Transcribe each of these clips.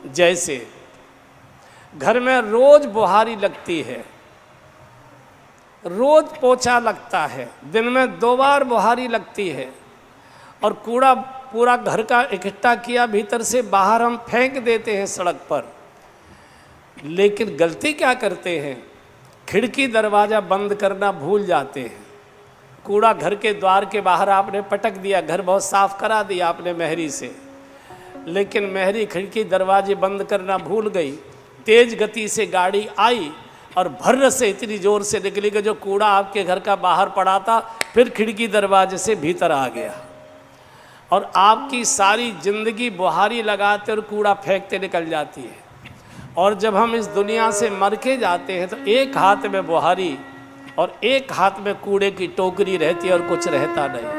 जैसे घर में रोज बुहारी लगती है, रोज पोछा लगता है, दिन में 2 बार बुहारी लगती है, और कूड़ा पूरा घर का इकट्ठा किया भीतर से बाहर हम फेंक देते हैं सड़क पर। लेकिन गलती क्या करते हैं, खिड़की दरवाज़ा बंद करना भूल जाते हैं। कूड़ा घर के द्वार के बाहर आपने पटक दिया, घर बहुत साफ करा दिया आपने मेहरी से, लेकिन मेहरी खिड़की दरवाजे बंद करना भूल गई। तेज गति से गाड़ी आई और भर्र से इतनी ज़ोर से निकली कि जो कूड़ा आपके घर का बाहर पड़ा था फिर खिड़की दरवाजे से भीतर आ गया, और आपकी सारी ज़िंदगी बुहारी लगाते और कूड़ा फेंकते निकल जाती है। और जब हम इस दुनिया से मर के जाते हैं तो एक हाथ में बुहारी और एक हाथ में कूड़े की टोकरी रहती है और कुछ रहता नहीं।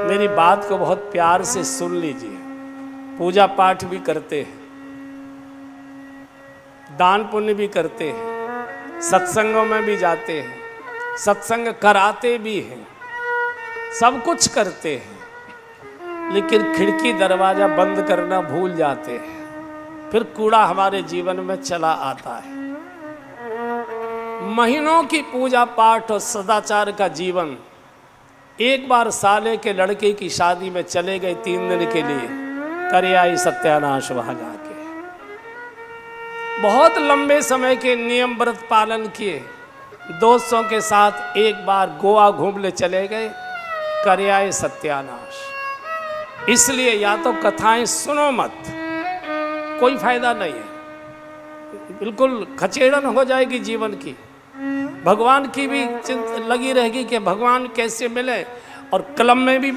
मेरी बात को बहुत प्यार से सुन लीजिए। पूजा पाठ भी करते हैं, दान पुण्य भी करते हैं, सत्संगों में भी जाते हैं, सत्संग कराते भी हैं, सब कुछ करते हैं, लेकिन खिड़की दरवाज़ा बंद करना भूल जाते हैं। फिर कूड़ा हमारे जीवन में चला आता है। महीनों की पूजा पाठ और सदाचार का जीवन, एक बार साले के लड़के की शादी में चले गए 3 दिन के लिए, करे आई सत्यानाश वहाँ जाके। बहुत लंबे समय के नियम व्रत पालन किए, दोस्तों के साथ एक बार गोवा घूमने चले गए, करे आए सत्यानाश। इसलिए या तो कथाएं सुनो मत, कोई फायदा नहीं है, बिल्कुल खचेड़न हो जाएगी जीवन की। भगवान की भी चिंता लगी रहेगी कि भगवान कैसे मिले, और कलम में भी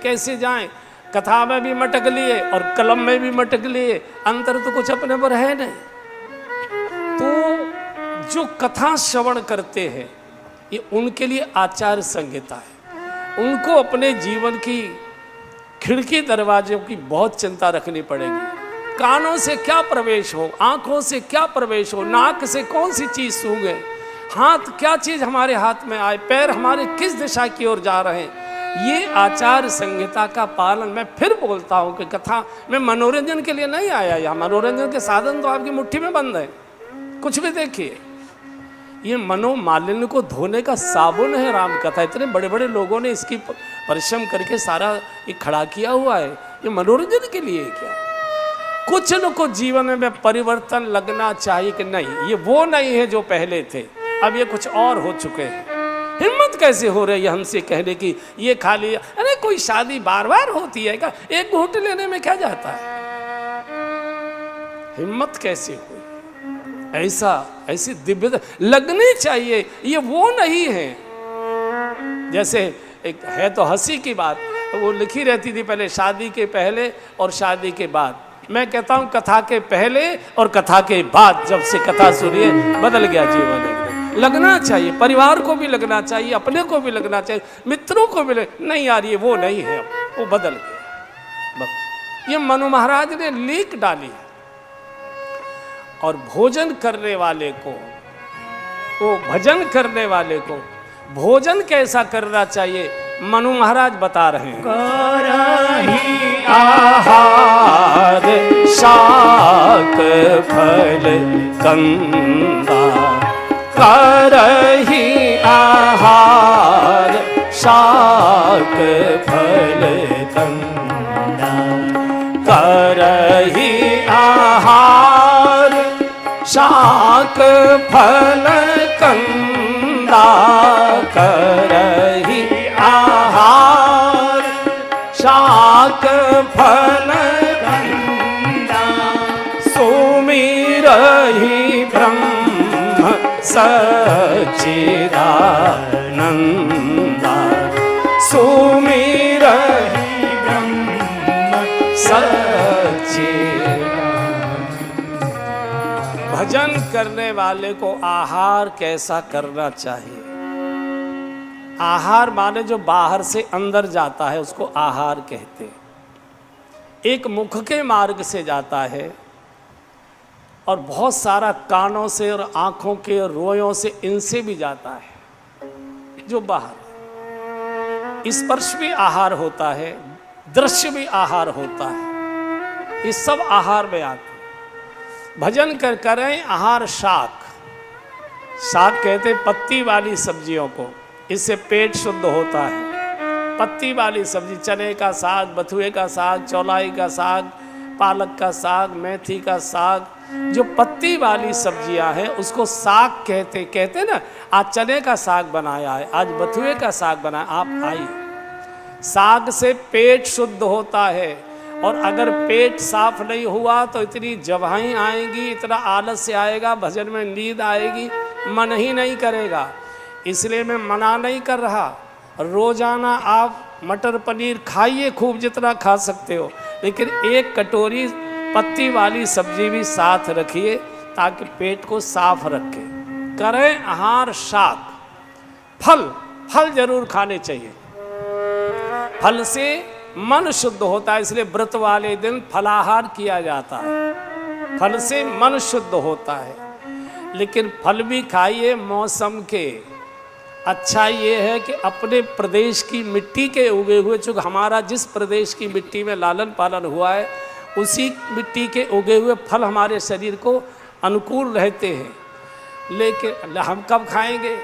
कैसे जाएं, कथा में भी मटक लिए और कलम में भी मटक लिए, अंतर तो कुछ अपने पर है नहीं। तो जो कथा श्रवण करते हैं ये उनके लिए आचार संहिता है। उनको अपने जीवन की खिड़की दरवाजों की बहुत चिंता रखनी पड़ेगी। कानों से क्या प्रवेश हो, आंखों से क्या प्रवेश हो, नाक से कौन सी चीज़ सूंघे, हाथ क्या चीज़ हमारे हाथ में आए, पैर हमारे किस दिशा की ओर जा रहे हैं, ये आचार संहिता का पालन। मैं फिर बोलता हूँ कि कथा में मनोरंजन के लिए नहीं आया, यहाँ मनोरंजन के साधन तो आपकी मुट्ठी में बंद है। कुछ भी देखिए, ये मनोमालिन्य को धोने का साबुन है राम कथा। इतने बड़े बड़े लोगों ने इसकी परिश्रम करके सारा ये खड़ा किया हुआ है, ये मनोरंजन के लिए क्या? कुछ न कुछ जीवन में परिवर्तन लगना चाहिए कि नहीं, ये वो नहीं है जो पहले थे, अब ये कुछ और हो चुके हैं। हिम्मत कैसे हो रही है हमसे कहने की ये खा लिया? अरे कोई शादी बार बार होती है क्या? एक घूंट लेने में क्या जाता है? हिम्मत कैसे हुई? ऐसी दिव्यता लगनी चाहिए, ये वो नहीं है। जैसे एक है तो हंसी की बात, वो लिखी रहती थी पहले शादी के पहले और शादी के बाद। मैं कहता हूँ कथा के पहले और कथा के बाद, जब से कथा सुनिए बदल गया जीवन एकदम। लगना चाहिए, परिवार को भी लगना चाहिए, अपने को भी लगना चाहिए, मित्रों को भी नहीं यार ये वो नहीं है, अब वो बदल गया। ये मनु महाराज ने लीक डाली। और भोजन करने वाले को, वो भजन करने वाले को भोजन कैसा करना चाहिए मनु महाराज बता रहे हैं। करहि आहार शाक फल कंदा, करहि आहार शाक फल कंदा, करहि आहार शाक फल कंदा, करहि आहार शाक फल कंदा, सुमिरहि ब्रह्म सच्चिदानंदा, सुमिरहि ब्रह्म सच्चिदानंदा। भजन करने वाले को आहार कैसा करना चाहिए? आहार माने जो बाहर से अंदर जाता है उसको आहार कहते हैं। एक मुख के मार्ग से जाता है और बहुत सारा कानों से और आँखों के रोयों से, इनसे भी जाता है जो बाहर। स्पर्श भी आहार होता है, दृश्य भी आहार होता है। ये सब आहार में आते हैं। भजन करें आहार शाक। शाक कहते पत्ती वाली सब्जियों को, इससे पेट शुद्ध होता है। पत्ती वाली सब्जी, चने का साग, बथुए का साग, चौलाई का साग, पालक का साग, मेथी का साग, जो पत्ती वाली सब्जियां हैं उसको साग कहते ना। आज चने का साग बनाया है, आज बथुए का साग बनाया, आप आइए। साग से पेट शुद्ध होता है, और अगर पेट साफ नहीं हुआ तो इतनी जवाई आएगी, इतना आलस्य आएगा, भजन में नींद आएगी, मन ही नहीं करेगा। इसलिए मैं मना नहीं कर रहा, रोजाना आप मटर पनीर खाइए खूब, जितना खा सकते हो, लेकिन एक कटोरी पत्ती वाली सब्जी भी साथ रखिए ताकि पेट को साफ रखे। करें आहार शाक। फल जरूर खाने चाहिए, फल से मन शुद्ध होता है, इसलिए व्रत वाले दिन फलाहार किया जाता है। फल से मन शुद्ध होता है, लेकिन फल भी खाइए मौसम के। अच्छा ये है कि अपने प्रदेश की मिट्टी के उगे हुए, चूँकि हमारा जिस प्रदेश की मिट्टी में लालन पालन हुआ है उसी मिट्टी के उगे हुए फल हमारे शरीर को अनुकूल रहते हैं। लेकिन हम कब खाएंगे?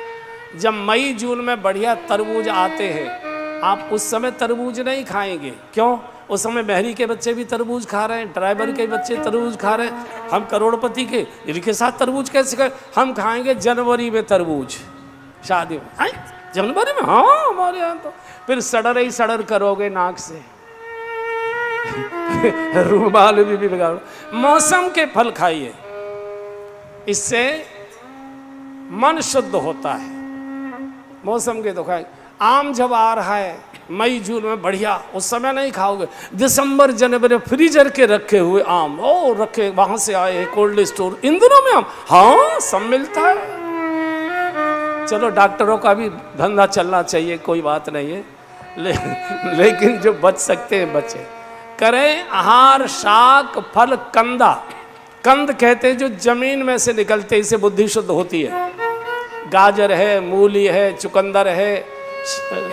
जब मई जून में बढ़िया तरबूज आते हैं। आप उस समय तरबूज नहीं खाएंगे, क्यों? उस समय बहरी के बच्चे भी तरबूज खा रहे हैं, ड्राइवर के बच्चे तरबूज खा रहे हैं, हम करोड़पति के इनके साथ तरबूज कैसे खाए? हम खाएंगे जनवरी में तरबूज, शादी में। जनवरी में? हाँ, हमारे यहाँ तो फिर सड़र ही सड़र करोगे नाक से रूमाल भी बिगाड़ो। मौसम के फल खाइए, इससे मन शुद्ध होता है। मौसम के तो खाए। आम जब आ रहा है मई जून में बढ़िया, उस समय नहीं खाओगे। दिसंबर जनवरी फ्रीजर के रखे हुए आम, ओ रखे वहां से आए हैं कोल्ड स्टोर, इन दिनों में आम, हाँ सब मिलता है। चलो डॉक्टरों का भी धंधा चलना चाहिए, कोई बात नहीं है, लेकिन जो बच सकते हैं बचे। करें आहार शाक फल कंदा। कंद कहते हैं जो जमीन में से निकलते, इससे बुद्धि शुद्ध होती है। गाजर है, मूली है, चुकंदर है,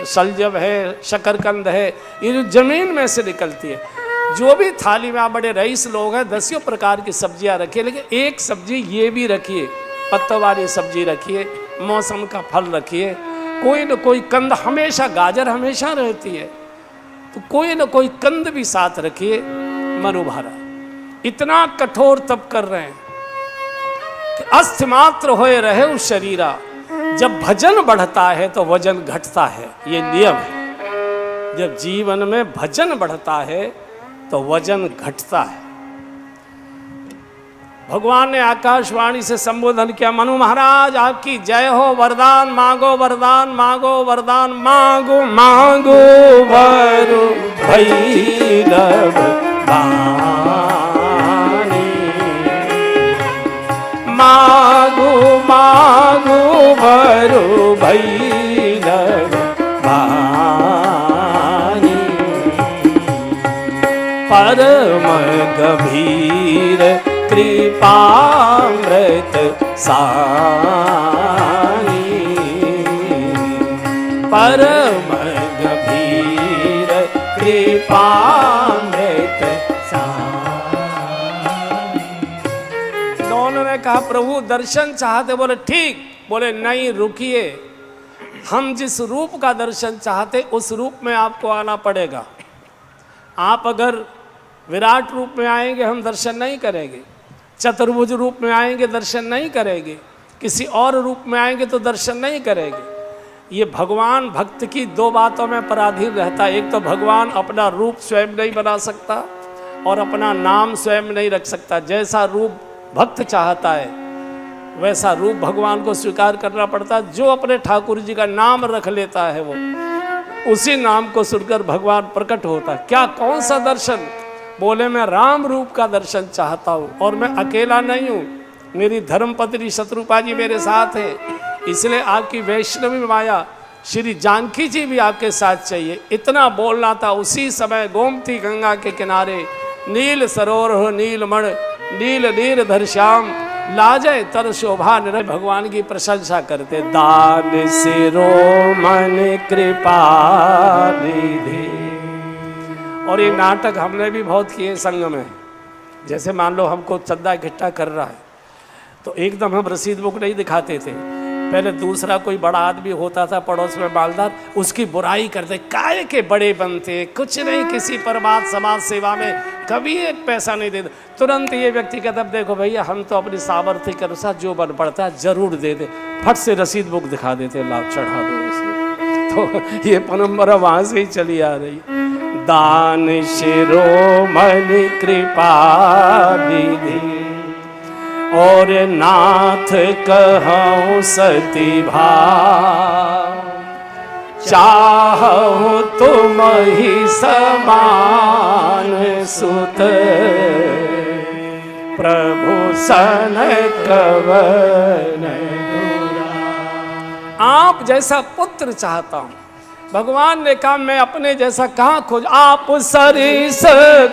सलजम है, शकरकंद है, ये जो जमीन में से निकलती है। जो भी थाली में, आप बड़े रईस लोग हैं, 10 प्रकार की सब्जियां रखिए, लेकिन एक सब्जी ये भी रखिए, पत्तों वाली सब्जी रखिए, मौसम का फल रखिए, कोई न कोई कंद हमेशा, गाजर हमेशा रहती है तो कोई न कोई कंद भी साथ रखिए, मनुभारा। इतना कठोर तप कर रहे हैं कि अस्थि मात्र होए रहे उस शरीरा। जब भजन बढ़ता है तो वजन घटता है, ये नियम है। जब जीवन में भजन बढ़ता है तो वजन घटता है। भगवान ने आकाशवाणी से संबोधन किया, मनु महाराज आपकी जय हो, वरदान मांगो, वरदान मांगो, वरदान मांगो, मांगो वरु भैरव वाणी। मांगो मांगो वरु भैरव वाणी। परम गंभीर कृपामृत सानी। परम गंभीर कृपामृत सानी। दोनों ने कहा प्रभु दर्शन चाहते, बोले ठीक, बोले नहीं रुकिए, हम जिस रूप का दर्शन चाहते उस रूप में आपको आना पड़ेगा। आप अगर विराट रूप में आएंगे हम दर्शन नहीं करेंगे, चतुर्भुज रूप में आएंगे दर्शन नहीं करेंगे, किसी और रूप में आएंगे तो दर्शन नहीं करेंगे। ये भगवान भक्त की 2 बातों में पराधीन रहता है। एक तो भगवान अपना रूप स्वयं नहीं बना सकता और अपना नाम स्वयं नहीं रख सकता। जैसा रूप भक्त चाहता है वैसा रूप भगवान को स्वीकार करना पड़ता है। जो अपने ठाकुर जी का नाम रख लेता है वो उसी नाम को सुनकर भगवान प्रकट होता है। क्या कौन सा दर्शन? बोले मैं राम रूप का दर्शन चाहता हूँ, और मैं अकेला नहीं हूँ, मेरी धर्मपत्नी शत्रुपा जी मेरे साथ है, इसलिए आपकी वैष्णवी माया श्री जानकी जी भी आपके साथ चाहिए। इतना बोलना था। उसी समय गोमती गंगा के किनारे नील सरोवर नीलमण नील नीरधर श्याम लाजय तर शोभा निरय भगवान की प्रशंसा करते। दान सिरो मन कृपा निधि। और ये नाटक हमने भी बहुत किए संग में, जैसे मान लो हमको चंदा इकट्ठा कर रहा है तो एकदम हम रसीद बुक नहीं दिखाते थे, पहले दूसरा कोई बड़ा आदमी होता था पड़ोस में मालदार, उसकी बुराई करते, काय के बड़े बनते, कुछ नहीं, किसी पर बात समाज सेवा में कभी एक पैसा नहीं देते। तुरंत ये व्यक्ति कहता देखो भैया हम तो अपनी सामर्थ्य के अनुसार जो बन पड़ता है जरूर दे दे, फट से रसीद बुक दिखा देते, लाभ चढ़ा दो इसमें। तो ये परंपरा वहां से ही चली आ रही। दान शिरोमणि कृपा विधि और नाथ कहूँ सती भाव, चाहूँ तुम ही समान सुत, प्रभु सन कवन दूरा। आप जैसा पुत्र चाहता हूँ। भगवान ने कहा मैं अपने जैसा कहाँ खोज, आप सरिस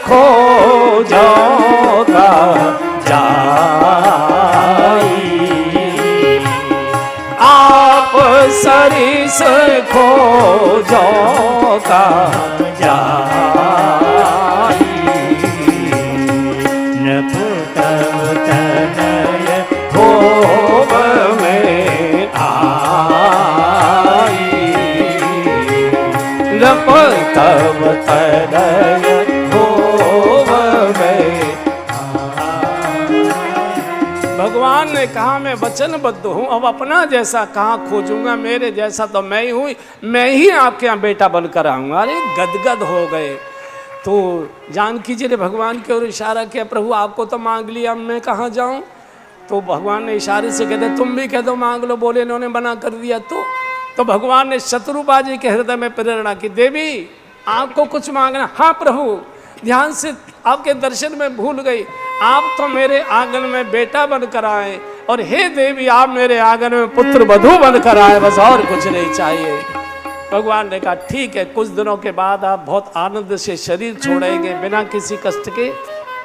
खोजोगा जाई, आप सरिस खोजोगा जाई, न पुतव तनय भोग में आई, नप तब तनय भोग में। भगवान ने कहा मैं वचनबद्ध हूँ, अब अपना जैसा कहाँ खोजूंगा, मेरे जैसा तो मैं ही हूँ, मैं ही आपके यहाँ बेटा बनकर आऊँगा। अरे गदगद हो गए। तो जानकी जी ने भगवान की ओर इशारा किया, प्रभु आपको तो मांग लिया, मैं कहाँ जाऊँ। तो भगवान ने इशारे से कहते तुम भी कह दो मांग लो, बोले इन्होंने मना कर दिया। तो भगवान ने शत्रुपा जी के हृदय में प्रेरणा की, देवी आपको कुछ मांगना। हाँ प्रभु, ध्यान से आपके दर्शन में भूल गई, आप तो मेरे आंगन में बेटा बनकर आए, और हे देवी आप मेरे आंगन में पुत्र वधू बनकर आए, बस और कुछ नहीं चाहिए। भगवान ने कहा ठीक है, कुछ दिनों के बाद आप बहुत आनंद से शरीर छोड़ेंगे, बिना किसी कष्ट के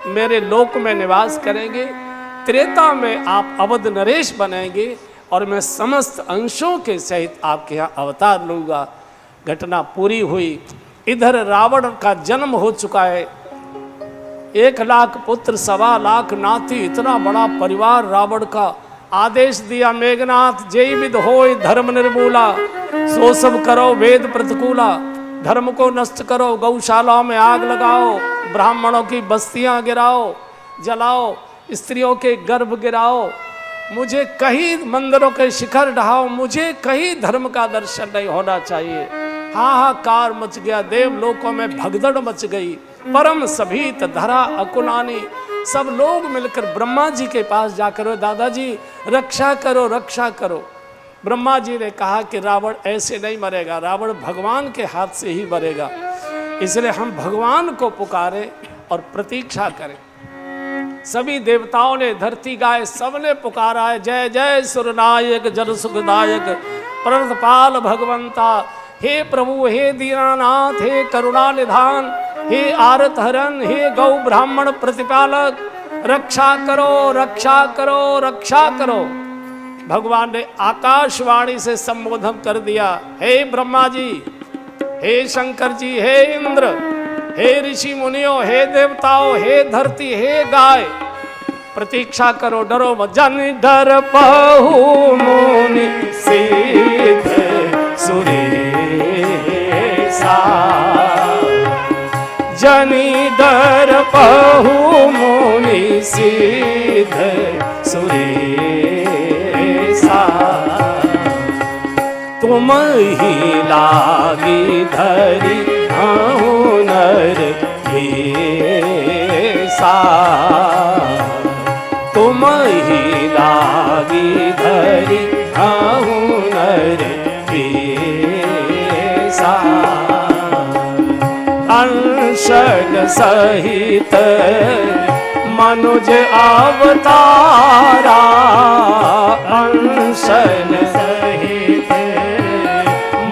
मेरे लोक में निवास करेंगे, त्रेता में आप अवध नरेश बनेंगे, और मैं समस्त अंशों के सहित आपके यहाँ अवतार लूँगा। घटना पूरी हुई। इधर रावण का जन्म हो चुका है, 1 लाख पुत्र, 1.25 लाख नाती, इतना बड़ा परिवार रावण का। आदेश दिया मेघनाथ जय विद होय धर्म निर्मूला, सो सब करो वेद प्रतिकूला, धर्म को नष्ट करो, गौशालाओं में आग लगाओ, ब्राह्मणों की बस्तियां गिराओ, जलाओ, स्त्रियों के गर्भ गिराओ, मुझे कहीं मंदिरों के शिखर ढहाओ, मुझे कहीं धर्म का दर्शन नहीं होना चाहिए। हाहाकार मच गया, देवलोकों में भगदड़ मच गई, परम सभीत धरा अकुलानी। सब लोग मिलकर ब्रह्मा जी के पास जाकर दादाजी रक्षा करो रक्षा करो। ब्रह्मा जी ने कहा कि रावण ऐसे नहीं मरेगा, रावण भगवान के हाथ से ही मरेगा, इसलिए हम भगवान को पुकारें और प्रतीक्षा करें। सभी देवताओं ने, धरती गाय सबने पुकारा है, जय जय सुरनायक जल सुखदायक प्रतपाल भगवंता, हे प्रभु हे दीनानाथ हे करुणा निधान, हे आरत हरण, हे गौ ब्राह्मण प्रतिपालक, रक्षा करो रक्षा करो रक्षा करो। भगवान ने आकाशवाणी से संबोधन कर दिया, हे ब्रह्मा जी, हे शंकर जी, हे इंद्र, हे ऋषि मुनियों, हे देवताओं, हे धरती, हे गाय, प्रतीक्षा करो, डरो मत। जन डर पहु मुनि सिद्ध सुरेशा, जनी डर पहु मुनि सिद्ध सुरेशा, तुम ही लागी धरी नर भेसा, तुम ही लागी धरी नर भेसा, अंशन सहित मनुज अवतारा, अंशन सहित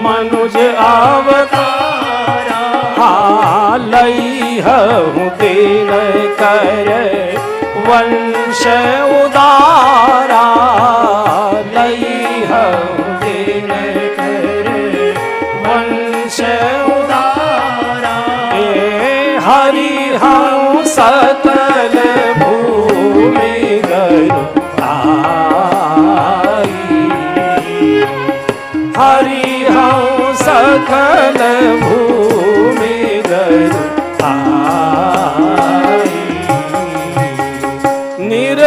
मनुज अवतारा, लई हूँ दीन कर वंश उदारा, लई हूँ दीन कर वंश उदारा, हरि हूँ सकल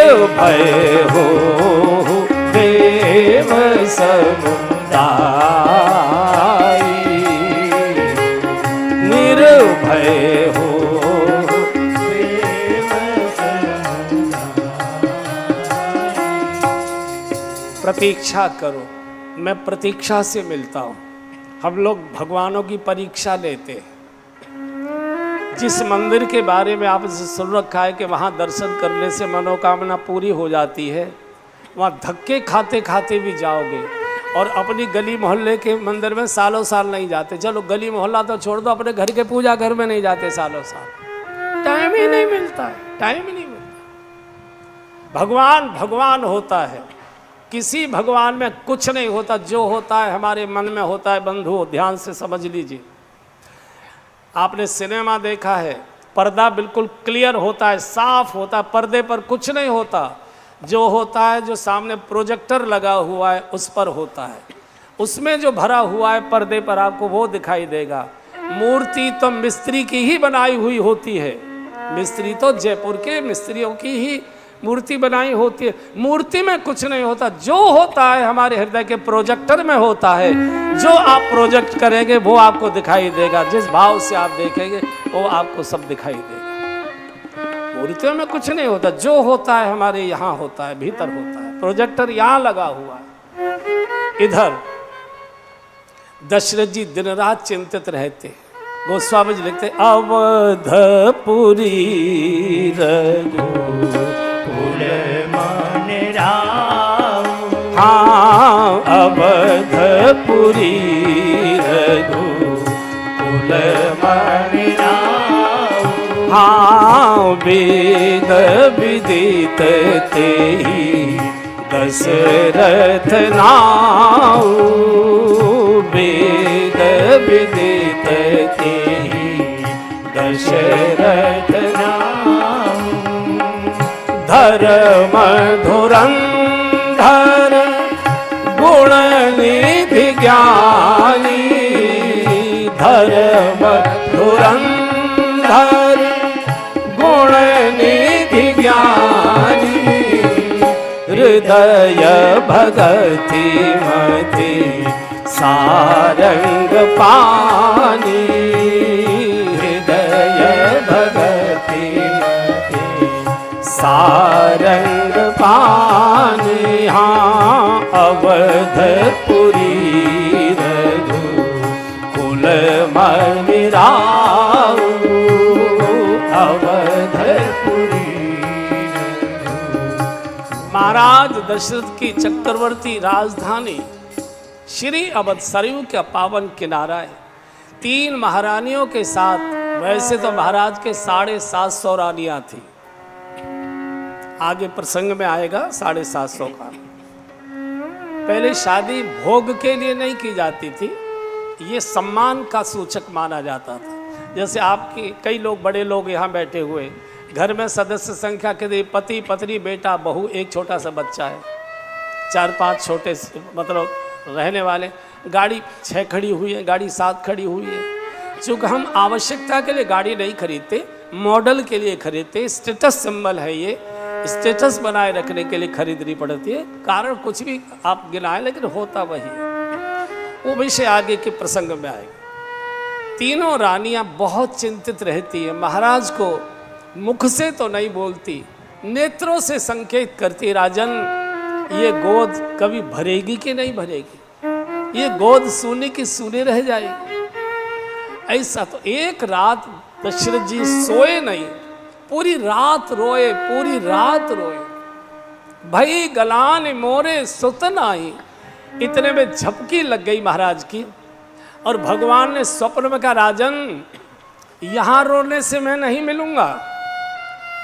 निर्भय हो देव समुदाय, निर्भय हो देव समुदाय। प्रतीक्षा करो। मैं प्रतीक्षा से मिलता हूँ। हम लोग भगवानों की परीक्षा लेते हैं। जिस मंदिर के बारे में आपने सुन रखा है कि वहाँ दर्शन करने से मनोकामना पूरी हो जाती है, वहाँ धक्के खाते खाते भी जाओगे। और अपनी गली मोहल्ले के मंदिर में सालों साल नहीं जाते। चलो गली मोहल्ला तो छोड़ दो, अपने घर के पूजा घर में नहीं जाते सालों साल। टाइम ही नहीं मिलता है, टाइम ही नहीं मिलता। भगवान भगवान होता है, किसी भगवान में कुछ नहीं होता। जो होता है हमारे मन में होता है। बंधु ध्यान से समझ लीजिए। आपने सिनेमा देखा है, पर्दा बिल्कुल क्लियर होता है, साफ होता है, पर्दे पर कुछ नहीं होता। जो होता है जो सामने प्रोजेक्टर लगा हुआ है उस पर होता है। उसमें जो भरा हुआ है पर्दे पर आपको वो दिखाई देगा। मूर्ति तो मिस्त्री की ही बनाई हुई होती है। मिस्त्री तो जयपुर के मिस्त्रियों की ही मूर्ति बनाई होती है। मूर्ति में कुछ नहीं होता। जो होता है हमारे हृदय के प्रोजेक्टर में होता है। जो आप प्रोजेक्ट करेंगे वो आपको दिखाई देगा। जिस भाव से आप देखेंगे वो आपको सब दिखाई देगा। मूर्तियों में कुछ नहीं होता। जो होता है हमारे यहाँ होता है, भीतर होता है। प्रोजेक्टर यहाँ लगा हुआ है। इधर दशरथ जी दिन रात चिंतित रहते। गोस्वामी जी लिखते अवधपुरी कुल मान राम, हाँ अवधपुरी रघु कुल मान राम, हाँ वेद विदित तेहि दशरथ नाऊ, वेद विदित तेहि दशरथ नाम। धर्म धुरंधर गुण निधि ज्ञानी, धर्म धुरंधर गुण निधि ज्ञानी, हृदय भगति मति सारंग पानी, हृदय भगति सारंग पानी, हाँ अवधपुरी रघु कुल मनिराऊ, अवधपुरी। महाराज दशरथ की चक्रवर्ती राजधानी श्री अवध सरयू का पावन किनारा है। 3 महारानियों के साथ, वैसे तो महाराज के 750 रानियां थी। आगे प्रसंग में आएगा 750 का। पहले शादी भोग के लिए नहीं की जाती थी, ये सम्मान का सूचक माना जाता था। जैसे आपके कई लोग बड़े लोग यहाँ बैठे हुए, घर में सदस्य संख्या के पति पत्नी बेटा बहू, एक छोटा सा बच्चा है, 4-5 छोटे मतलब रहने वाले, गाड़ी 6 खड़ी हुई है, गाड़ी 7 खड़ी हुई है। चूँकि हम आवश्यकता के लिए गाड़ी नहीं खरीदते, मॉडल के लिए खरीदते। स्टेटस सिंबल है ये, स्टेटस बनाए रखने के लिए खरीदनी पड़ती है। कारण कुछ भी आप गिनाएं, लेकिन होता वही है। वो विषय आगे के प्रसंग में आएगा। तीनों रानियां बहुत चिंतित रहती है। महाराज को मुख से तो नहीं बोलती, नेत्रों से संकेत करती, राजन ये गोद कभी भरेगी कि नहीं भरेगी, ये गोद सूने की सूने रह जाएगी। ऐसा तो एक रात दशरथ जी सोए नहीं, पूरी रात रोए, पूरी रात रोए। भई गलान मोरे सुत नाई, इतने में झपकी लग गई महाराज की। और भगवान ने स्वप्न में कहा, राजन यहाँ रोने से मैं नहीं मिलूंगा,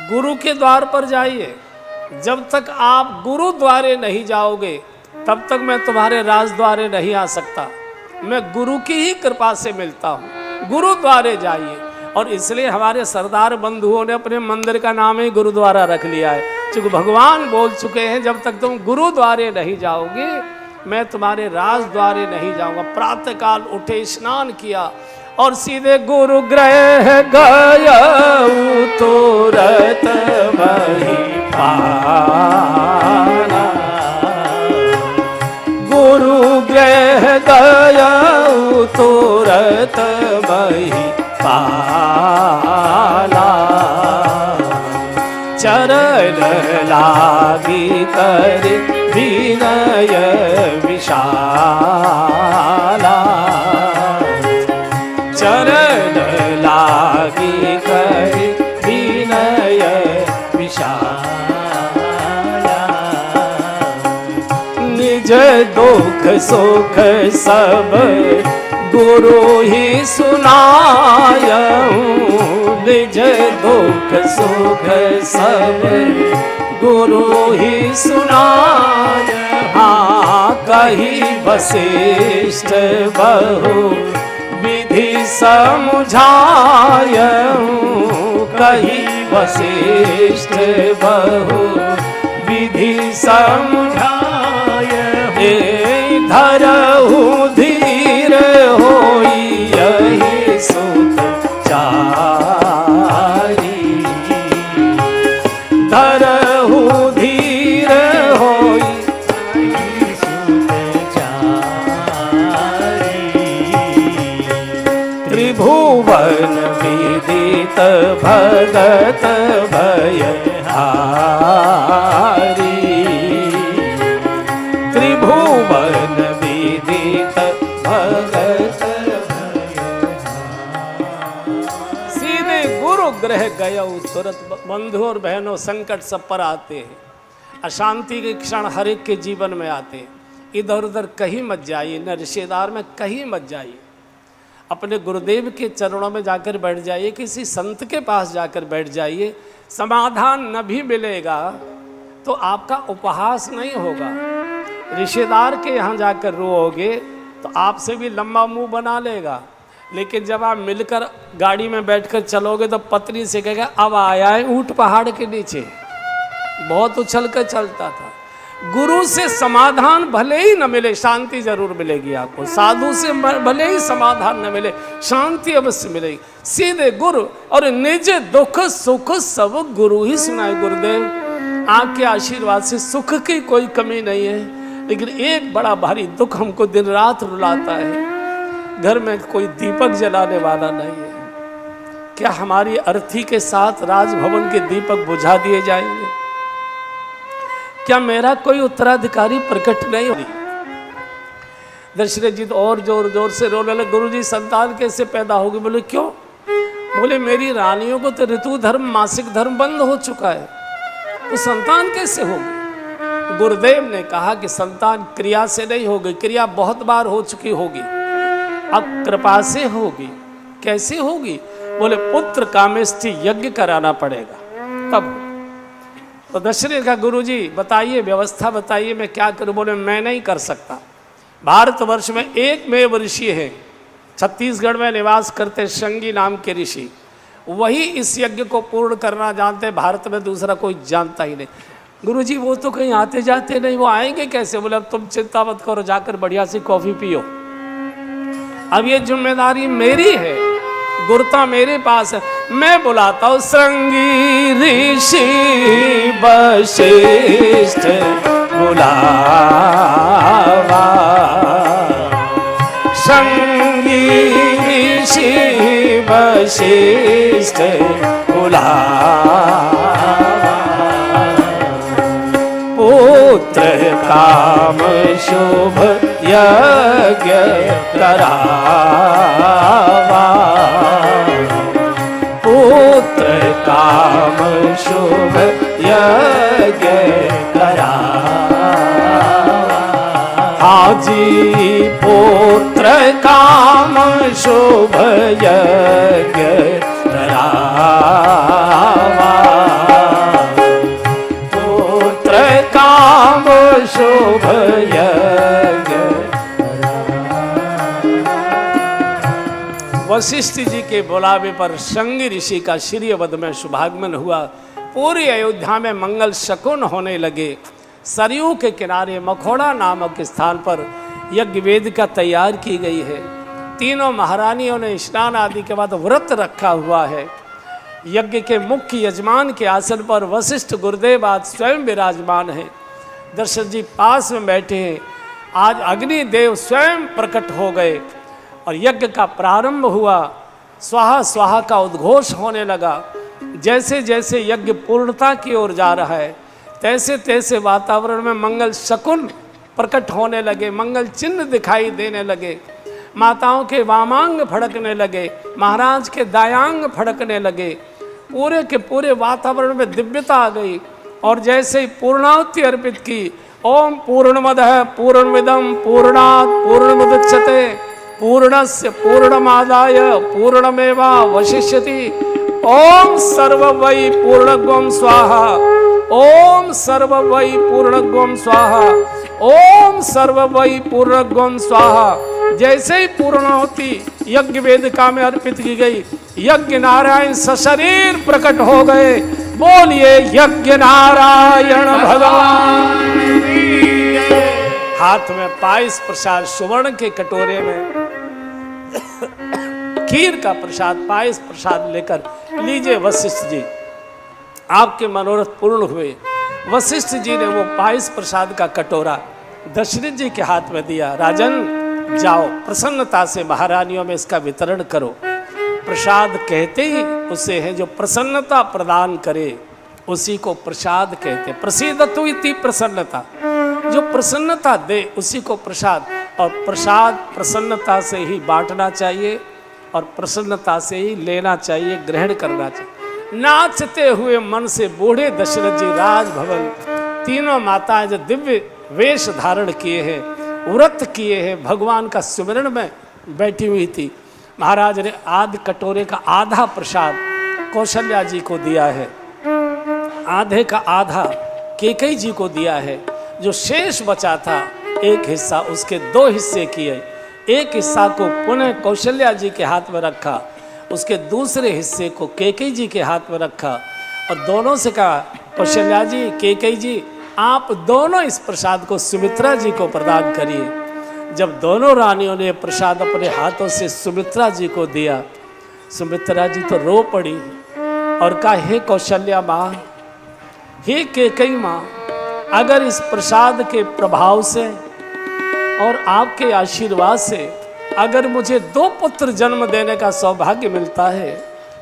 गुरु के द्वार पर जाइए। जब तक आप गुरु द्वारे नहीं जाओगे तब तक मैं तुम्हारे राज द्वारे नहीं आ सकता। मैं गुरु की ही कृपा से मिलता हूँ, गुरु द्वारे जाइए। और इसलिए हमारे सरदार बंधुओं ने अपने मंदिर का नाम ही गुरुद्वारा रख लिया है, क्योंकि भगवान बोल चुके हैं जब तक तुम गुरु द्वारे नहीं जाओगे मैं तुम्हारे राज द्वारे नहीं जाऊंगा। प्रातःकाल उठे, स्नान किया और सीधे गुरु गृह गया तुरंत वही पाला। गुरु ग्रह गयऊ तुरत बही पाला। चरण लागी कर विनय विशाला। चरण लागी कर विनय विशाला। निज दुख सुख सब गुरु ही सुनायऊं। निज दुख सुख सब गुरु ही सुनाय। हाँ कही वशिष्ठ बहु विधि समझायऊं। कही वशिष्ठ बहु विधि समझाय। धरहु धीर होई यही सुख चारी। धरहु धीर होई यही सुख चारी। त्रिभुवन विदित भगत भयहारी। त्रिभुवन विदित भगत भयहारी। सीधे गुरु ग्रह गयऊ तुरंत। बंधु और बहनों संकट सब पर आते हैं, अशांति के क्षण हर एक के जीवन में आते हैं। इधर उधर कहीं मत जाइए, न रिश्तेदार में कहीं मत जाइए। अपने गुरुदेव के चरणों में जाकर बैठ जाइए, किसी संत के पास जाकर बैठ जाइए। समाधान न भी मिलेगा तो आपका उपहास नहीं होगा। रिश्तेदार के यहाँ जाकर रोओगे तो आपसे भी लंबा मुंह बना लेगा, लेकिन जब आप मिलकर गाड़ी में बैठकर चलोगे तो पत्नी से कहेगा अब आया है ऊंट पहाड़ के नीचे। बहुत उछल कर चलता था। गुरु से समाधान भले ही न मिले, शांति जरूर मिलेगी आपको। साधु से भले ही समाधान न मिले, शांति अवश्य मिलेगी। सीधे गुरु और निज दुख सुख सब गुरु ही सुनाए। गुरुदेव आपके आशीर्वाद से सुख की कोई कमी नहीं है, लेकिन एक बड़ा भारी दुख हमको दिन रात रुलाता है। घर में कोई दीपक जलाने वाला नहीं है। क्या हमारी अर्थी के साथ राजभवन के दीपक बुझा दिए जाएंगे? क्या मेरा कोई उत्तराधिकारी प्रकट नहीं होगी? दशरथ जी तो और जोर जोर से रोने लगे, गुरुजी संतान कैसे पैदा होगी? बोले क्यों? बोले मेरी रानियों को तो ऋतु धर्म मासिक धर्म बंद हो चुका है, तो संतान कैसे होगी? गुरुदेव ने कहा कि संतान क्रिया से नहीं होगी, क्रिया बहुत बार हो चुकी होगी, अब कृपा से होगी। कैसे होगी? बोले पुत्र कामेष्टि यज्ञ कराना पड़ेगा तब। तो दशरथ का गुरुजी बताइए, व्यवस्था बताइए, मैं क्या करूं? बोले मैं नहीं कर सकता। भारतवर्ष में एक में ऋषि है, छत्तीसगढ़ में निवास करते शंगी नाम के ऋषि, वही इस यज्ञ को पूर्ण करना जानते हैं। भारत में दूसरा कोई जानता ही नहीं। गुरुजी वो तो कहीं आते जाते नहीं, वो आएंगे कैसे? बोले अब तुम चिंता मत करो, जाकर बढ़िया सी कॉफी पियो। अब ये जिम्मेदारी मेरी है, गुरुता मेरे पास है। मैं बुलाता हूँ श्रृंगी ऋषि वशिष्ठ बुलावा। श्रृंगी ऋषि वशिष्ठ बुलावा। पुत्र काम शुभ यज्ञ करावा। पुत्र काम शुभ यज्ञ करावा। हाजी पुत्र काम शुभ यज्ञ करावा। पुत्र काम शुभ यज्ञ। वशिष्ठ जी के बुलावे पर शंगी ऋषि का श्रीवध में शुभागमन हुआ। पूरी अयोध्या में मंगल शकुन होने लगे। सरयू के किनारे मखोड़ा नामक स्थान पर यज्ञ वेदिका तैयार की गई है। तीनों महारानियों ने स्नान आदि के बाद व्रत रखा हुआ है। यज्ञ के मुख्य यजमान के आसन पर वशिष्ठ गुरुदेव आज स्वयं विराजमान हैं। दशरथ जी पास में बैठे हैं। आज अग्निदेव स्वयं प्रकट हो गए और यज्ञ का प्रारंभ हुआ। स्वाहा स्वाहा का उद्घोष होने लगा। जैसे जैसे यज्ञ पूर्णता की ओर जा रहा है, तैसे तैसे वातावरण में मंगल शकुन प्रकट होने लगे, मंगल चिन्ह दिखाई देने लगे। माताओं के वामांग फड़कने लगे, महाराज के दायांग फड़कने लगे। पूरे के पूरे वातावरण में दिव्यता आ गई। और जैसे ही पूर्णाहुति अर्पित की, ओम पूर्णमदः पूर्णमिदं पूर्णात् पूर्णमुदच्यते पूर्णस्य पूर्णमादाय पूर्णमेवावशिष्यति ओम सर्ववै पूर्णगुं स्वाहा ओम सर्ववै पूर्णगुं स्वाहा ओम सर्ववै पूर्णगुं स्वाहा। जैसे ही पूर्णाहुति यज्ञ वेदिका में अर्पित की गई, यज्ञ नारायण सशरीर प्रकट हो गए। बोलिए यज्ञ नारायण भगवान। हाथ में पायस प्रसाद सुवर्ण के कटोरे में खीर का प्रसाद, पायस प्रसाद लेकर लीजिए वशिष्ठ जी, आपके मनोरथ पूर्ण हुए। वशिष्ठ जी ने वो पायस प्रसाद का कटोरा दशरथ जी के हाथ में दिया। राजन जाओ, प्रसन्नता से महारानियों में इसका वितरण करो। प्रसाद कहते ही उसे है जो प्रसन्नता प्रदान करे, उसी को प्रसाद कहते। प्रसीदतु इति प्रसन्नता, जो प्रसन्नता दे उसी को प्रसाद। और प्रसाद प्रसन्नता से ही बांटना चाहिए और प्रसन्नता से ही लेना चाहिए, ग्रहण करना चाहिए। नाचते हुए मन से बूढ़े दशरथ जी राजभवन, तीनों माताएं जो दिव्य वेश धारण किए हैं, व्रत किए हैं, भगवान का सुमिरन में बैठी हुई थी। महाराज ने आध कटोरे का आधा प्रसाद कौशल्या जी को दिया है, आधे का आधा कैकेयी जी को दिया है। जो शेष बचा था एक हिस्सा, उसके दो हिस्से किए। एक हिस्सा को पुनः कौशल्या जी के हाथ में रखा, उसके दूसरे हिस्से को कैकेयी जी के हाथ में रखा और दोनों से कहा, कौशल्या जी, कैकेयी जी, आप दोनों इस प्रसाद को सुमित्रा जी को प्रदान करिए। जब दोनों रानियों ने प्रसाद अपने हाथों से सुमित्रा जी को दिया, सुमित्रा जी तो रो पड़ी और कहा, हे कौशल्या माँ, हे कैकेयी माँ, अगर इस प्रसाद के प्रभाव से और आपके आशीर्वाद से अगर मुझे 2 पुत्र जन्म देने का सौभाग्य मिलता है,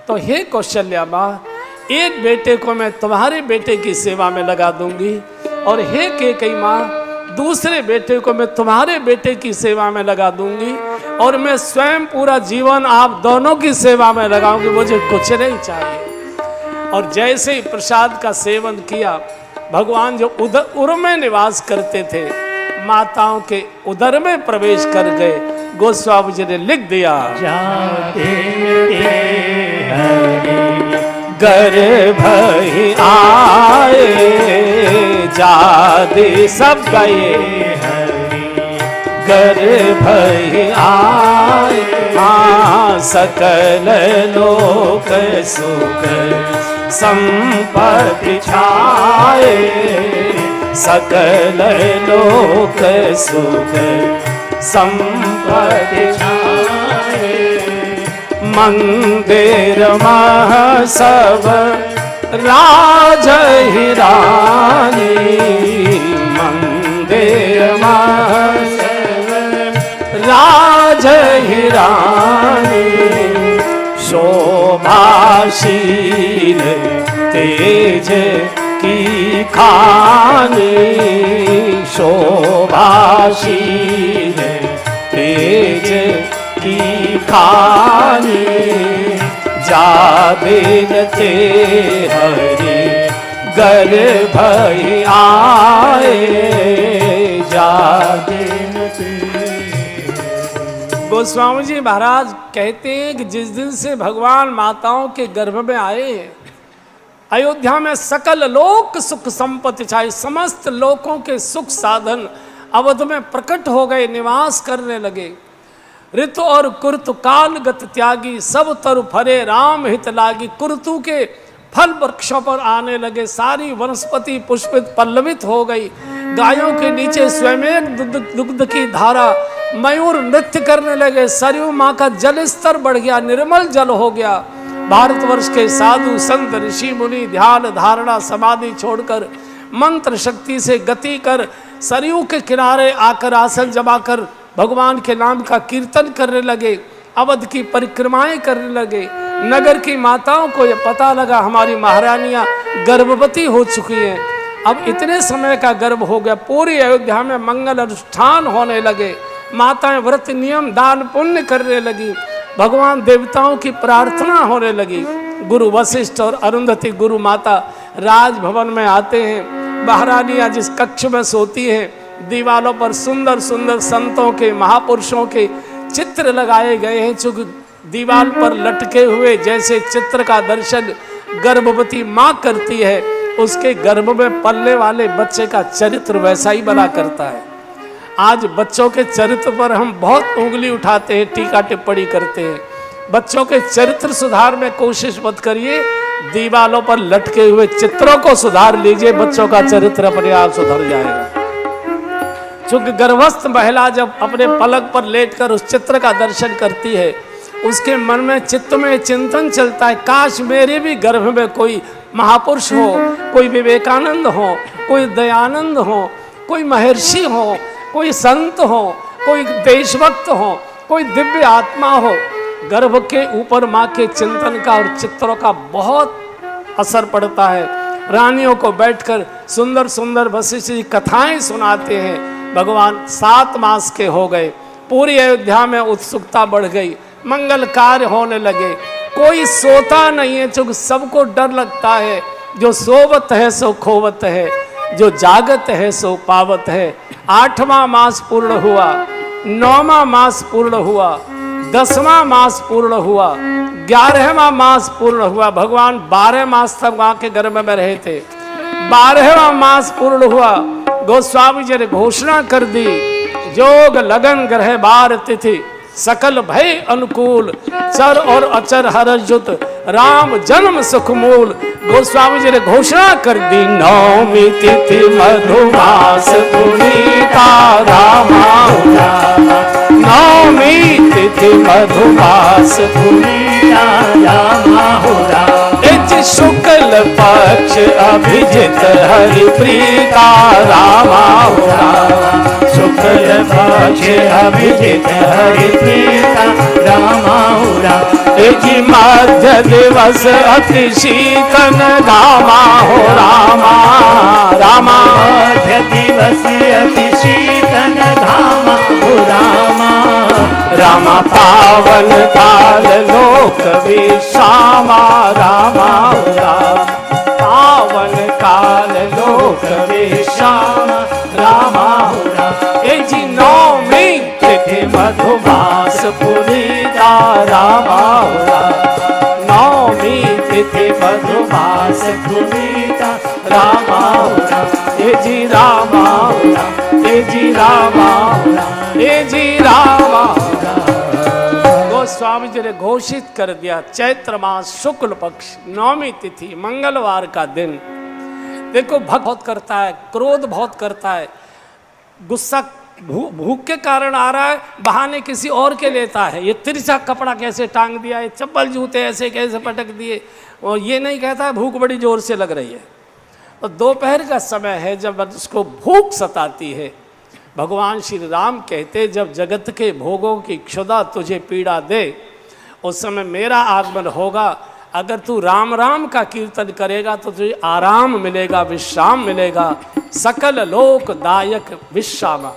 तो हे कौशल्या माँ, एक बेटे को मैं तुम्हारे बेटे की सेवा में लगा दूंगी और हे कैकेयी माँ, दूसरे बेटे को मैं तुम्हारे बेटे की सेवा में लगा दूंगी और मैं स्वयं पूरा जीवन आप दोनों की सेवा में लगाऊंगी, मुझे कुछ नहीं चाहिए। और जैसे ही प्रसाद का सेवन किया, भगवान जो उर में निवास करते थे, माताओं के उदर में प्रवेश कर गए। गोस्वामी जी ने लिख दिया, गर्भ ही आए जादे सब गए, गर्भ ही आए सकल लोक सुख संपत्ति छाए, सकल लोक सुख संपत्ति छाए। मंदिर मह सब राज ही रानी, मंदिर मह राज ही रानी, शोभाशील तेज की खानी, शोभाशील तेज की खानी, जादिन ते हरि गर्भ ही आए, जादिन ते। गोस्वामी जी महाराज कहते हैं कि जिस दिन से भगवान माताओं के गर्भ में आए, अयोध्या में सकल लोक सुख संपत्ति छाई, समस्त लोकों के सुख साधन अवध में प्रकट हो गए, निवास करने लगे। ऋतु और कुर्तु कालगत त्यागी, सब तरु फरे राम हित लागी। कुर्तु के फल वृक्षों पर आने लगे, सारी वनस्पति पुष्पित पल्लवित हो गई। गायों के नीचे स्वयं दुग्ध की धारा, मयूर नृत्य करने लगे। सरयू माँ का जल स्तर बढ़ गया, निर्मल जल हो गया। भारतवर्ष के साधु संत ऋषि मुनि ध्यान धारणा समाधि छोड़कर मंत्र शक्ति से गति कर सरयू के किनारे आकर आसन जमा कर भगवान के नाम का कीर्तन करने लगे, अवध की परिक्रमाएं करने लगे। नगर की माताओं को यह पता लगा हमारी महारानियां गर्भवती हो चुकी हैं, अब इतने समय का गर्भ हो गया। पूरी अयोध्या में मंगल अनुष्ठान होने लगे, माताएं व्रत नियम दान पुण्य करने लगी, भगवान देवताओं की प्रार्थना होने लगी। गुरु वशिष्ठ और अरुंधति गुरु माता राजभवन में आते हैं। महारानियां जिस कक्ष में सोती हैं, दीवारों पर सुंदर सुंदर संतों के महापुरुषों के चित्र लगाए गए हैं। चूंकि दीवार पर लटके हुए जैसे चित्र का दर्शन गर्भवती माँ करती है, उसके गर्भ में पलने वाले बच्चे का चरित्र वैसा ही बना करता है। आज बच्चों के चरित्र पर हम बहुत उंगली उठाते हैं, टीका टिप्पणी करते हैं। बच्चों के चरित्र सुधार में कोशिश मत करिए, दीवारों पर लटके हुए चित्रों को सुधार लीजिए, बच्चों का चरित्र अपने आप सुधर जाएगा। चूंकि गर्भस्थ महिला जब अपने पलक पर लेटकर उस चित्र का दर्शन करती है, उसके मन में चित्त में चिंतन चलता है, काश मेरे भी गर्भ में कोई महापुरुष हो, कोई विवेकानंद हो, कोई दयानंद हो, कोई महर्षि हो, कोई संत हो, कोई देशभक्त हो, कोई दिव्य आत्मा हो। गर्भ के ऊपर माँ के चिंतन का और चित्रों का बहुत असर पड़ता है। रानियों को बैठकर सुंदर सुंदर वशिष्ठ जी कथाएं सुनाते हैं। भगवान 7 मास के हो गए, पूरी अयोध्या में उत्सुकता बढ़ गई, मंगल कार्य होने लगे। कोई सोता नहीं है, चूंकि सबको डर लगता है, जो सोवत है सो खोवत है, जो जागत है सो पावत है। 8वां मास पूर्ण हुआ, 9वां मास पूर्ण हुआ, 10वां मास पूर्ण हुआ, 11वां मास पूर्ण हुआ। भगवान 12 मास तक वहां के गर्भ में रहे थे। 12वां मास पूर्ण हुआ, गोस्वामी जी ने घोषणा कर दी, जोग लगन ग्रह बार तिथि सकल भय अनुकूल, चर और अचर हरजुत राम जन्म सुख मूल। गोस्वामी जी ने घोषणा कर दी, 9वीं तिथि मधुमास पुनीता रामा, 9वीं तिथि मधुमास पुनीता रामा। शुक्ल पक्ष अभिजित हरि प्रीता रामा, शुक्ल पक्ष अभिजित हरि प्रीता रामा। जी मध्य दिवस अति शीतन रामा हो रामा, रामा मध्य दिवस अति शीतन धामा हो रामा, रामा पावन काल लोक विश्रामा रामा, पावन काल लोक विश्रामा रामा। जी 9वीं तिथि मधुमास पुनीता रामा, 9वीं तिथि मधुमास पुनीता रामा। जी रामा, जी रामा, जी रामा। गोस्वामी जी ने घोषित कर दिया, चैत्र मास शुक्ल पक्ष 9वीं तिथि मंगलवार का दिन। देखो भक्त बहुत करता है, क्रोध बहुत करता है, गुस्सा भूख के कारण आ रहा है, बहाने किसी और के लेता है। ये तिरछा कपड़ा कैसे टांग दिया, ये चप्पल जूते ऐसे कैसे पटक दिए, और ये नहीं कहता है भूख बड़ी जोर से लग रही है। और दोपहर का समय है जब उसको भूख सताती है। भगवान श्री राम कहते, जब जगत के भोगों की क्षुधा तुझे पीड़ा दे, उस समय मेरा आगमन होगा। अगर तू राम राम का कीर्तन करेगा तो तुझे आराम मिलेगा, विश्राम मिलेगा, सकल लोक दायक विश्राम।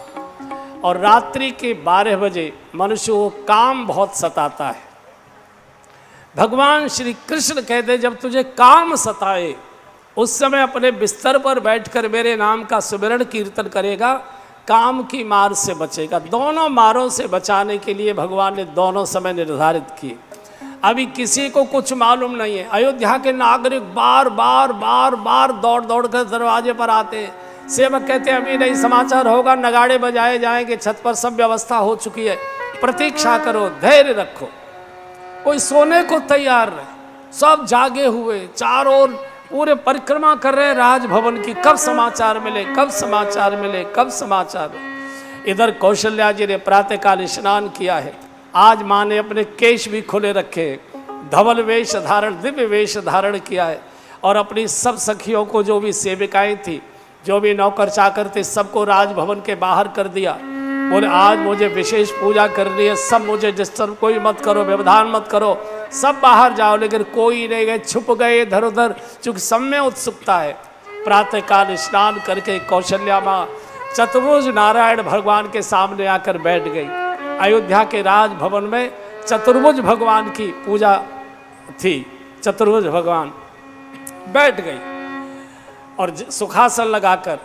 और रात्रि के 12 बजे मनुष्य को काम बहुत सताता है। भगवान श्री कृष्ण कहते, जब तुझे काम सताए उस समय अपने बिस्तर पर बैठकर मेरे नाम का सुमिरन कीर्तन करेगा, काम की मार से बचेगा। दोनों मारों से बचाने के लिए भगवान ने दोनों समय निर्धारित किए। अभी किसी को कुछ मालूम नहीं है। अयोध्या के नागरिक बार बार बार बार दौड़ दौड़ कर दरवाजे पर आते हैं। सेवक कहते हैं अभी नहीं, समाचार होगा, नगाड़े बजाए जाएंगे, छत पर सब व्यवस्था हो चुकी है, प्रतीक्षा करो, धैर्य रखो। कोई सोने को तैयार रहे, सब जागे हुए, चारों ओर पूरे परिक्रमा कर रहे हैं राजभवन की, कब समाचार मिले, कब समाचार मिले, कब समाचार। इधर कौशल्या जी ने प्रातःकाल स्नान किया है। आज माँ ने अपने केश भी खुले रखे, धवल वेश धारण, दिव्य वेश धारण किया है और अपनी सब सखियों को, जो भी सेविकाएं थी, जो भी नौकर चाकर थे, सबको राजभवन के बाहर कर दिया। बोले आज मुझे विशेष पूजा करनी है, सब मुझे डिस्टर्ब कोई मत करो, व्यवधान मत करो, सब बाहर जाओ। लेकिन कोई नहीं गए, छुप गए इधर उधर, चूंकि सब में उत्सुकता है। प्रातःकाल स्नान करके कौशल्या माँ चतुर्भुज नारायण भगवान के सामने आकर बैठ गई। अयोध्या के राजभवन में चतुर्भुज भगवान की पूजा थी। चतुर्भुज भगवान बैठ गई और सुखासन लगाकर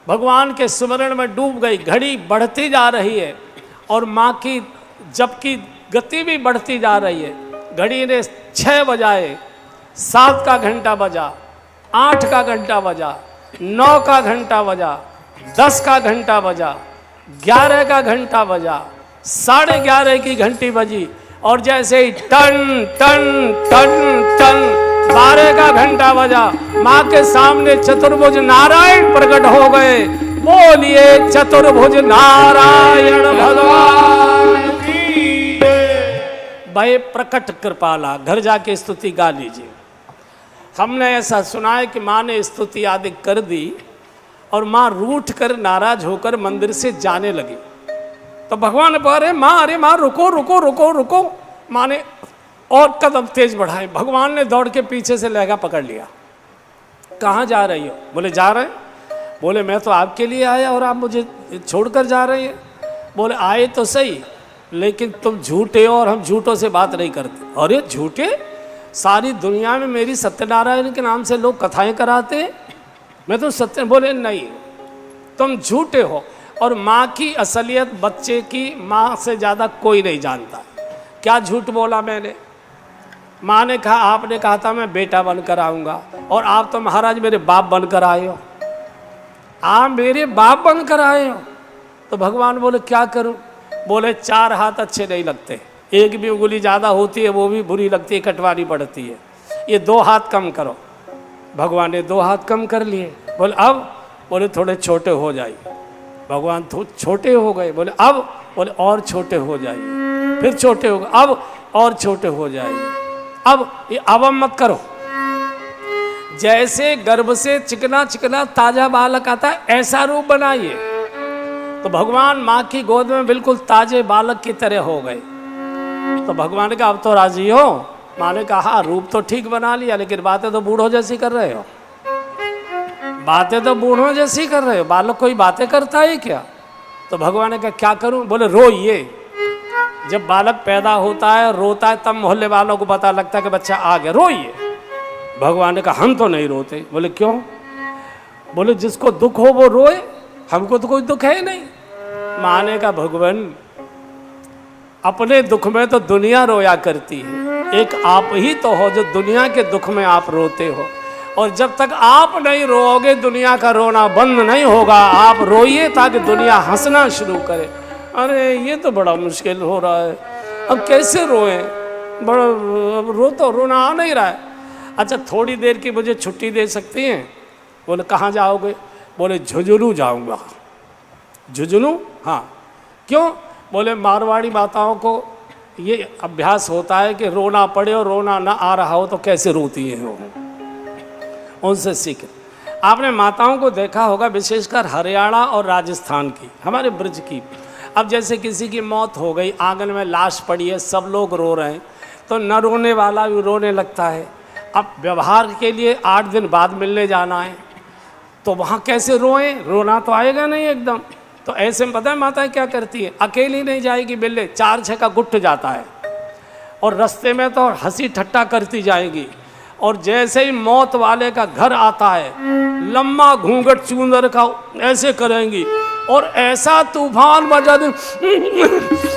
भगवान के स्मरण में डूब गई। घड़ी बढ़ती जा रही है और माँ की जप की गति भी बढ़ती जा रही है। घड़ी ने 6 बजाए, 7 का घंटा बजा, 8 का घंटा बजा, 9 का घंटा बजा, 10 का घंटा बजा, 11 का घंटा बजा, 11:30 की घंटी बजी और जैसे ही टन टन टन टन 12 का घंटा बजा, माँ के सामने चतुर्भुज नारायण प्रकट हो गए। बोलिए चतुर्भुज नारायण भगवान की भय प्रकट कृपाला। घर जाके स्तुति गा लीजिए। हमने ऐसा सुना है कि माँ ने स्तुति आदि कर दी और माँ रूठ कर, नाराज होकर मंदिर से जाने लगी। तो भगवान ने कहा, अरे माँ रुको रुको रुको रुको। माँ ने और कदम तेज बढ़ाए। भगवान ने दौड़ के पीछे से लहंगा पकड़ लिया। कहाँ जा रही हो? बोले जा रहे हैं। बोले मैं तो आपके लिए आया और आप मुझे छोड़कर जा रही हैं। बोले आए तो सही, लेकिन तुम झूठे हो और हम झूठों से बात नहीं करते। अरे झूठे? सारी दुनिया में मेरी सत्यनारायण के नाम से लोग कथाएं कराते हैं, मैं तो सत्य। बोले नहीं, तुम झूठे हो। और माँ की असलियत बच्चे की माँ से ज़्यादा कोई नहीं जानता। क्या झूठ बोला मैंने? माँ ने कहा, आपने कहा था मैं बेटा बनकर आऊँगा और आप तो महाराज मेरे बाप बनकर आए हो। आप मेरे बाप बनकर आए हो। तो भगवान बोले क्या करूं? बोले 4 हाथ अच्छे नहीं लगते, एक भी उंगली ज़्यादा होती है वो भी बुरी लगती है, कटवानी पड़ती है। ये 2 हाथ कम करो। भगवान ने 2 हाथ कम कर लिए। बोले अब? बोले थोड़े छोटे हो जाइए। भगवान छोटे हो गए। बोले अब? बोले और छोटे हो जाइए। फिर छोटे हो गए। अब और छोटे हो जाइए। अब ये अब मत करो। जैसे गर्भ से चिकना चिकना ताजा बालक आता है, ऐसा रूप बनाइए। तो भगवान माँ की गोद में बिल्कुल ताजे बालक की तरह हो गए। तो भगवान ने कहा अब तो राजी हो? माँ ने कहा हाँ, रूप तो ठीक बना लिया, लेकिन बातें तो बूढ़ों जैसी कर रहे हो। बातें तो बूढ़ों जैसी कर रहे हो। बालक कोई बातें करता है क्या? तो भगवान ने कहा क्या करूं? बोले रोइए। जब बालक पैदा होता है और रोता है, तब मोहल्ले वालों को पता लगता है कि बच्चा आ गया, रोइए। भगवान ने कहा हम तो नहीं रोते। बोले क्यों? बोले जिसको दुख हो वो रोए, हमको तो कोई दुख है नहीं। माँ ने कहा भगवान, अपने दुख में तो दुनिया रोया करती है, एक आप ही तो हो जो दुनिया के दुख में आप रोते हो। और जब तक आप नहीं रोओगे दुनिया का रोना बंद नहीं होगा। आप रोइए ताकि दुनिया हंसना शुरू करे। अरे ये तो बड़ा मुश्किल हो रहा है, अब कैसे रोएं? बड़ा रोना आ नहीं रहा है। अच्छा थोड़ी देर की मुझे छुट्टी दे सकती हैं? बोले कहाँ जाओगे? बोले झुंझुनू जाऊँगा। झुंझुनू? हाँ। क्यों? बोले मारवाड़ी माताओं को ये अभ्यास होता है कि रोना पड़े और रोना ना आ रहा हो तो कैसे रोती हैं वो, उनसे सीखें। आपने माताओं को देखा होगा, विशेषकर हरियाणा और राजस्थान की, हमारे ब्रज की। अब जैसे किसी की मौत हो गई, आंगन में लाश पड़ी है, सब लोग रो रहे हैं, तो न रोने वाला भी रोने लगता है। अब व्यवहार के लिए 8 दिन बाद मिलने जाना है, तो वहाँ कैसे रोएं? रोना तो आएगा नहीं एकदम। तो ऐसे में पता है माता क्या करती है? अकेली नहीं जाएगी मिलने, 4-6 का गुट जाता है और रास्ते में तो हंसी ठट्टा करती जाएगी। और जैसे ही मौत वाले का घर आता है, लम्बा घूंघट चूंदर का ऐसे करेंगी और ऐसा तूफान बजा दे।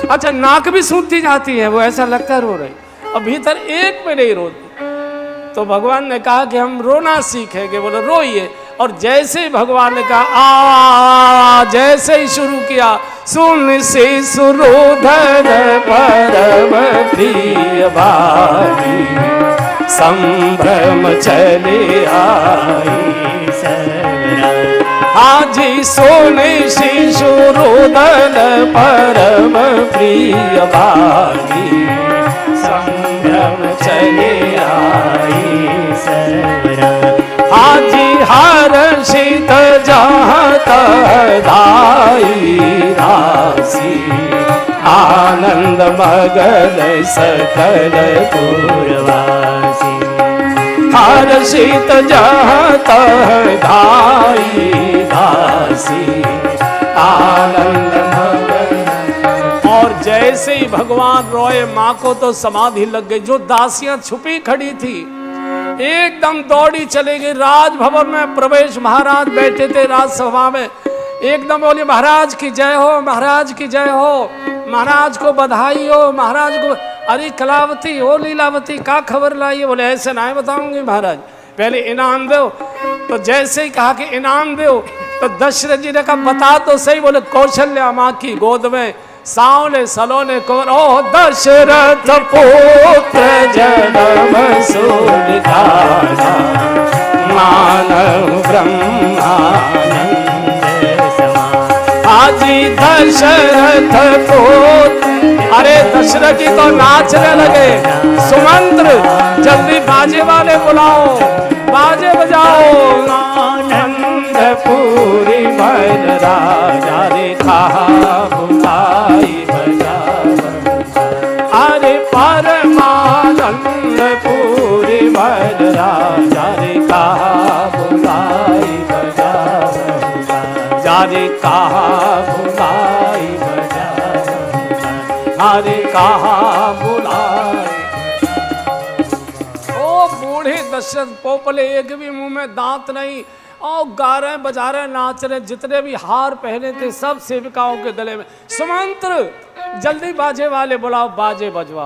अच्छा नाक भी सूखती जाती है, वो ऐसा लगता है रो रही, और भीतर एक में नहीं रोती। तो भगवान ने कहा कि हम रोना सीखेंगे। बोले रोइए। और जैसे ही भगवान ने कहा जैसे ही शुरू किया, सुन से सुरोधर परम प्रिय भाई, संभ्रम चले आई सरा। हाजी सोने शिशु रोदन परम प्रिय भाई, संभ्रम चले आई सवरा हाजी हर्षित जहाँ तह धाई राशि आनंद मगन सकल पूर्वासी हर्षित जहाँ तह धाई दासी आनंद मगन। और जैसे ही भगवान रोए माँ को तो समाधि लग गई। जो दासियां छुपी खड़ी थी एकदम दौड़ी चली गई राजभवन में प्रवेश। महाराज बैठे थे राजसभा में, एकदम बोले महाराज की जय हो, महाराज की जय हो, महाराज को बधाई हो, महाराज को। अरे कलावती हो लीलावती का खबर लाई है? बोले ऐसे ना बताऊंगी महाराज, पहले इनाम दो। तो जैसे ही कहा कि इनाम दो तो दशरथ जी ने कहा बता तो सही। बोले कौशल्या माँ की गोद में सावले सलोने को ओ दशरथ पुत्र जन्म सुधारा मानव ब्रह्मानंद हाजी दशरथ पुत्र। अरे दशरथ जी तो नाचने लगे। सुमंत्र जल्दी बाजे वाले बुलाओ, बाजे बजाओ। आनंद पूरी भर राजा रे कहा बुलाई बजा। अरे परमानंद पूरी भर राजा रे कहा बुलाई बजा। जारे कहा बुलाई बजा, अरे कहा बुलाई। ओ बूढ़े दशरथ पोपले, एक भी मुंह में दांत नहीं, और गा रहे बजा रहे नाच रहे। जितने भी हार पहने थे सब सेविकाओं के गले में। सुमंत्र जल्दी बाजे वाले बुलाओ, बाजे बजवाओ।